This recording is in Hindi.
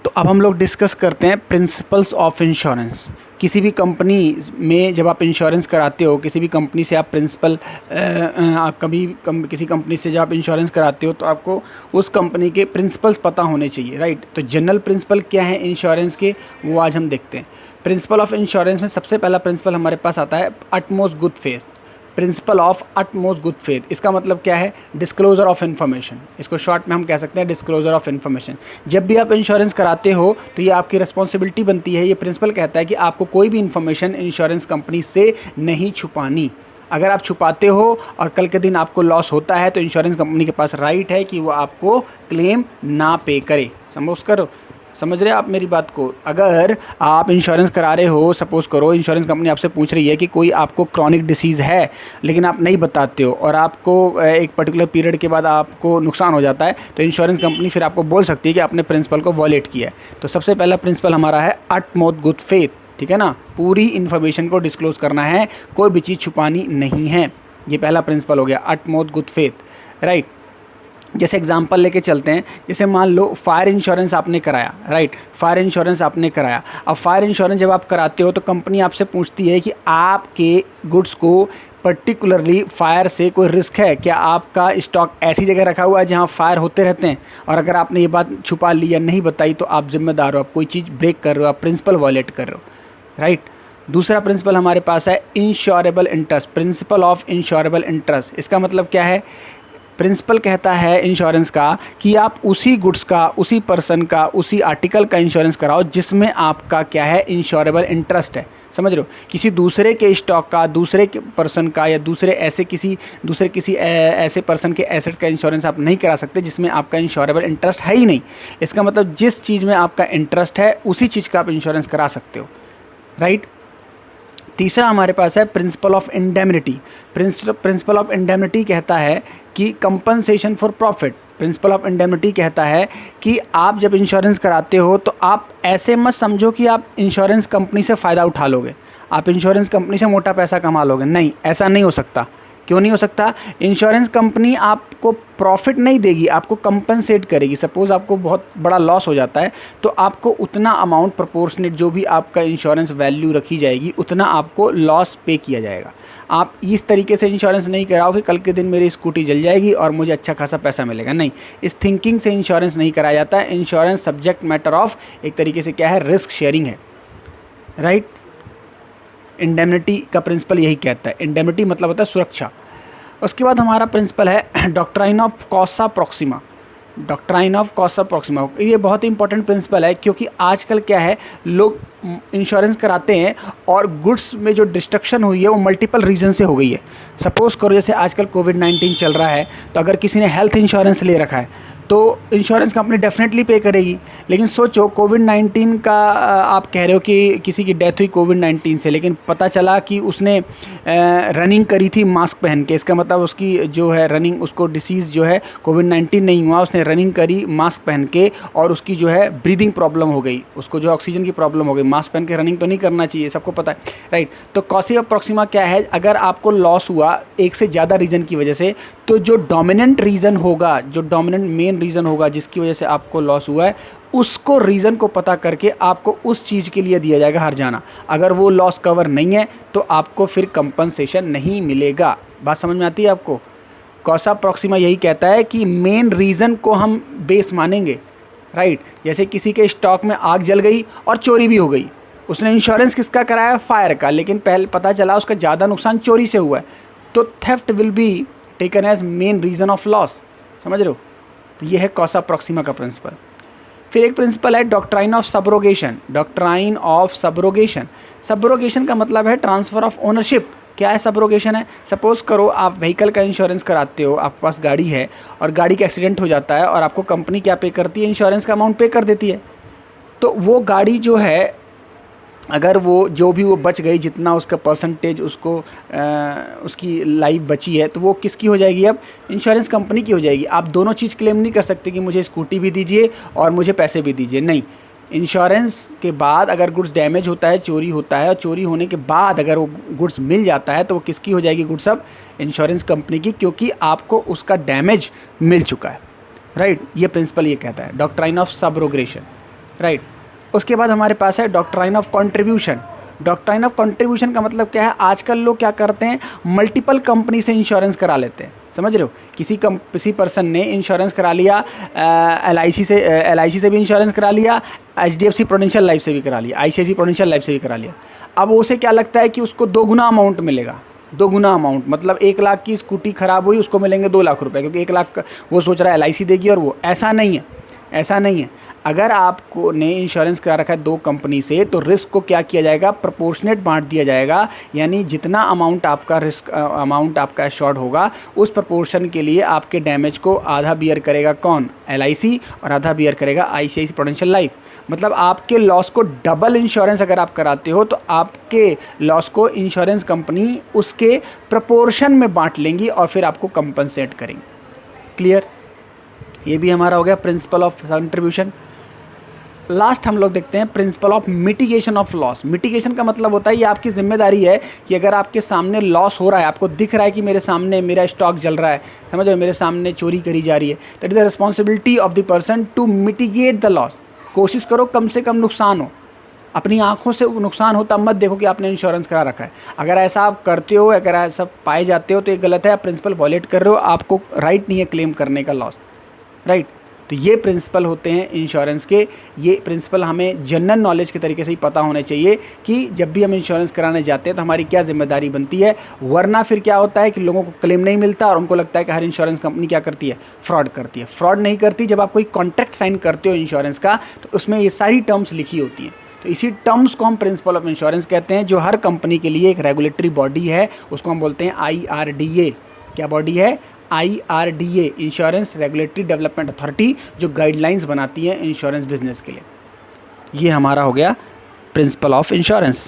तो अब हम लोग डिस्कस करते हैं प्रिंसिपल्स ऑफ इंश्योरेंस। किसी भी कंपनी में जब आप इंश्योरेंस कराते हो, किसी भी कंपनी से आप किसी कंपनी से जब आप इंश्योरेंस कराते हो तो आपको उस कंपनी के प्रिंसिपल्स पता होने चाहिए, राइट। तो जनरल प्रिंसिपल क्या है इंश्योरेंस के, वो आज हम देखते हैं। प्रिंसिपल ऑफ इंश्योरेंस में सबसे पहला प्रिंसिपल हमारे पास आता है utmost good faith. Principle of utmost good faith, इसका मतलब क्या है? Disclosure of information. इसको शॉर्ट में हम कह सकते हैं डिस्क्लोजर ऑफ इन्फॉर्मेशन। जब भी आप इंश्योरेंस कराते हो तो ये आपकी रिस्पॉन्सिबिलिटी बनती है। ये प्रिंसिपल कहता है कि आपको कोई भी इन्फॉर्मेशन इंश्योरेंस कंपनी से नहीं छुपानी। अगर आप छुपाते हो और कल के दिन आपको लॉस होता है तो इंश्योरेंस कंपनी के पास राइट है कि वो आपको क्लेम ना पे करे। समझ रहे हैं आप मेरी बात को? अगर आप इंश्योरेंस करा रहे हो, सपोज करो इंश्योरेंस कंपनी आपसे पूछ रही है कि कोई आपको क्रॉनिक डिसीज़ है लेकिन आप नहीं बताते हो और आपको एक पर्टिकुलर पीरियड के बाद आपको नुकसान हो जाता है, तो इंश्योरेंस कंपनी फिर आपको बोल सकती है कि आपने प्रिंसिपल को वॉयलेट किया है। तो सबसे पहला प्रिंसिपल हमारा है अटमोस्ट गुड फेथ, ठीक है ना। पूरी इन्फॉर्मेशन को डिस्क्लोज करना है, कोई भी चीज़ छुपानी नहीं है। ये पहला प्रिंसिपल हो गया अटमोस्ट गुड फेथ, राइट। जैसे एग्जांपल लेके चलते हैं, जैसे मान लो फायर इंश्योरेंस आपने कराया, राइट। फायर इंश्योरेंस आपने कराया। अब फायर इंश्योरेंस जब आप कराते हो तो कंपनी आपसे पूछती है कि आपके गुड्स को पर्टिकुलरली फायर से कोई रिस्क है क्या? आपका स्टॉक ऐसी जगह रखा हुआ है जहाँ फायर होते रहते हैं, और अगर आपने ये बात छुपा ली या नहीं बताई तो आप जिम्मेदार हो, आप कोई चीज़ ब्रेक कर रहे हो, आप प्रिंसिपल वॉयलेट कर रहे हो, राइट। दूसरा प्रिंसिपल हमारे पास है insurable interest, principle of insurable interest. इसका मतलब क्या है? प्रिंसिपल कहता है इंश्योरेंस का कि आप उसी गुड्स का, उसी पर्सन का, उसी आर्टिकल का इंश्योरेंस कराओ जिसमें आपका क्या है? इंश्योरेबल इंटरेस्ट है। समझ रहे हो? किसी दूसरे के स्टॉक का, दूसरे के पर्सन का या दूसरे किसी ऐसे पर्सन के एसेट्स का इंश्योरेंस आप नहीं करा सकते जिसमें आपका इंश्योरेबल इंटरेस्ट है ही नहीं। इसका मतलब जिस चीज़ में आपका इंटरेस्ट है उसी चीज़ का आप इंश्योरेंस करा सकते हो, राइट। तीसरा हमारे पास है principle of indemnity. Principle of indemnity कहता है कि compensation for profit. Principle of indemnity कहता है कि आप जब इंश्योरेंस कराते हो तो आप ऐसे मत समझो कि आप इंश्योरेंस कंपनी से फ़ायदा उठा लोगे, आप इंश्योरेंस कंपनी से मोटा पैसा कमा लोगे। नहीं, ऐसा नहीं हो सकता। क्यों नहीं हो सकता? इंश्योरेंस कंपनी आपको प्रॉफिट नहीं देगी, आपको कंपनसेट करेगी। सपोज़ आपको बहुत बड़ा लॉस हो जाता है तो आपको उतना अमाउंट प्रोपोर्शनेट जो भी आपका इंश्योरेंस वैल्यू रखी जाएगी उतना आपको लॉस पे किया जाएगा। आप इस तरीके से इंश्योरेंस नहीं कराओ कि कल के दिन मेरी स्कूटी जल जाएगी और मुझे अच्छा खासा पैसा मिलेगा। नहीं, इस थिंकिंग से इंश्योरेंस नहीं कराया जाता है। इंश्योरेंस सब्जेक्ट मैटर ऑफ एक तरीके से क्या है? रिस्क शेयरिंग है, राइट। इंडेमनिटी का प्रिंसिपल यही कहता है। इंडेमनिटी मतलब होता है सुरक्षा। उसके बाद हमारा प्रिंसिपल है doctrine of causa proxima. Doctrine of causa proxima, ये बहुत ही इंपॉर्टेंट प्रिंसिपल है क्योंकि आजकल क्या है, लोग इंश्योरेंस कराते हैं और गुड्स में जो डिस्ट्रक्शन हुई है वो मल्टीपल रीज़न से हो गई है। सपोज़ करो जैसे आजकल कोविड-19 चल रहा है तो अगर किसी ने हेल्थ इंश्योरेंस ले रखा है तो इंश्योरेंस कंपनी डेफिनेटली पे करेगी। लेकिन सोचो कोविड-19 का आप कह रहे हो कि किसी की डेथ हुई कोविड-19 से, लेकिन पता चला कि उसने रनिंग करी थी मास्क पहन के। इसका मतलब उसकी जो है रनिंग, उसको डिसीज़ जो है कोविड-19 नहीं हुआ, उसने रनिंग करी मास्क पहन के और उसकी जो है ब्रीदिंग प्रॉब्लम हो गई, उसको जो ऑक्सीजन की प्रॉब्लम हो गई। मास्क पहन के रनिंग तो नहीं करना चाहिए, सबको पता है, राइट। तो कॉसा प्रॉक्सिमा क्या है? अगर आपको लॉस हुआ एक से ज़्यादा रीज़न की वजह से तो जो डोमिनेंट रीज़न होगा, जो डोमिनेंट मेन रीज़न होगा जिसकी वजह से आपको लॉस हुआ है, उसको रीज़न को पता करके आपको उस चीज़ के लिए दिया जाएगा हर्जाना। अगर वो लॉस कवर नहीं है तो आपको फिर कंपनसेशन नहीं मिलेगा। बात समझ में आती है आपको? कॉसा प्रॉक्सिमा यही कहता है कि मेन रीज़न को हम बेस मानेंगे, राइट। जैसे किसी के स्टॉक में आग जल गई और चोरी भी हो गई, उसने इंश्योरेंस किसका कराया? फायर का, लेकिन पहले पता चला उसका ज़्यादा नुकसान चोरी से हुआ है, तो theft will be taken as main reason of loss. समझ रहे हो? तो ये है कॉसा प्रॉक्सिमा का प्रिंसिपल। फिर एक प्रिंसिपल है doctrine of subrogation. Doctrine of subrogation, subrogation का मतलब है ट्रांसफ़र ऑफ ओनरशिप। क्या है सबरोगेशन? है सपोज़ करो आप व्हीकल का इंश्योरेंस कराते हो, आपके पास गाड़ी है और गाड़ी का एक्सीडेंट हो जाता है और आपको कंपनी क्या पे करती है? इंश्योरेंस का अमाउंट पे कर देती है। तो वो गाड़ी जो है, अगर वो जो भी वो बच गई, जितना उसका परसेंटेज उसको उसकी लाइफ बची है, तो वो किसकी हो जाएगी? अब इंश्योरेंस कंपनी की हो जाएगी। आप दोनों चीज़ क्लेम नहीं कर सकते कि मुझे स्कूटी भी दीजिए और मुझे पैसे भी दीजिए। नहीं, इंश्योरेंस के बाद अगर गुड्स डैमेज होता है, चोरी होता है, और चोरी होने के बाद अगर वो गुड्स मिल जाता है तो वो किसकी हो जाएगी? गुड्स अब इंश्योरेंस कंपनी की, क्योंकि आपको उसका डैमेज मिल चुका है, राइट। ये प्रिंसिपल ये कहता है डॉक्ट्राइन ऑफ सबरोगेशन। राइट। उसके बाद हमारे पास है doctrine of contribution. Doctrine of contribution का मतलब क्या है, आजकल लोग क्या करते हैं, मल्टीपल कंपनी से इंश्योरेंस करा लेते हैं, समझ रहे हो। किसी पर्सन ने इंश्योरेंस करा लिया LIC से भी इंश्योरेंस करा लिया, HDFC प्रूडेंशियल लाइफ से भी करा लिया, ICICI प्रूडेंशियल लाइफ से भी करा लिया। अब उसे क्या लगता है कि उसको 2 गुना अमाउंट मिलेगा, 2 गुना अमाउंट, मतलब 1 लाख की स्कूटी ख़राब हुई उसको मिलेंगे 2 लाख रुपए, क्योंकि 1 लाख वो सोच रहा है LIC देगी और वो, ऐसा नहीं है, ऐसा नहीं है। अगर आपको ने इंश्योरेंस करा रखा है 2 कंपनी से, तो रिस्क को क्या किया जाएगा, प्रोपोर्शनेट बांट दिया जाएगा। यानी जितना अमाउंट आपका एश्योर्ड होगा, उस प्रोपोर्शन के लिए आपके डैमेज को आधा बियर करेगा कौन, LIC, और आधा बियर करेगा ICICI प्रूडेंशियल लाइफ। मतलब आपके लॉस को डबल इंश्योरेंस अगर आप कराते हो, तो आपके लॉस को इंश्योरेंस कंपनी उसके प्रोपोर्शन में बांट लेंगी और फिर आपको कंपनसेट करेंगे। क्लियर, ये भी हमारा हो गया प्रिंसिपल ऑफ कंट्रीब्यूशन। लास्ट हम लोग देखते हैं principle of mitigation of loss. Mitigation का मतलब होता है ये आपकी जिम्मेदारी है कि अगर आपके सामने लॉस हो रहा है, आपको दिख रहा है कि मेरे सामने मेरा स्टॉक जल रहा है, समझ रहे हो, मेरे सामने चोरी करी जा रही है, that is the responsibility of the person to mitigate the loss. कोशिश करो कम से कम नुकसान हो, अपनी आंखों से नुकसान हो तब मत देखो कि आपने इंश्योरेंस करा रखा है। अगर ऐसा आप करते हो, अगर ऐसा पाए जाते हो, तो ये गलत है, आप प्रिंसिपल वॉलेट कर रहे हो, आपको राइट नहीं है क्लेम करने का लॉस, राइट। तो ये प्रिंसिपल होते हैं इंश्योरेंस के। ये प्रिंसिपल हमें जनरल नॉलेज के तरीके से ही पता होने चाहिए कि जब भी हम इंश्योरेंस कराने जाते हैं तो हमारी क्या जिम्मेदारी बनती है। वरना फिर क्या होता है कि लोगों को क्लेम नहीं मिलता और उनको लगता है कि हर इंश्योरेंस कंपनी क्या करती है, फ्रॉड करती है। फ्रॉड नहीं करती। जब आप कोई कॉन्ट्रैक्ट साइन करते हो इंश्योरेंस का, तो उसमें ये सारी टर्म्स लिखी होती हैं। तो इसी टर्म्स को हम प्रिंसिपल ऑफ इंश्योरेंस कहते हैं, जो हर कंपनी के लिए एक रेगुलेटरी बॉडी है, उसको हम बोलते हैं IRDA। क्या बॉडी है? IRDA, insurance regulatory development authority, जो गाइडलाइंस बनाती है इंश्योरेंस बिजनेस के लिए। ये हमारा हो गया प्रिंसिपल ऑफ इंश्योरेंस।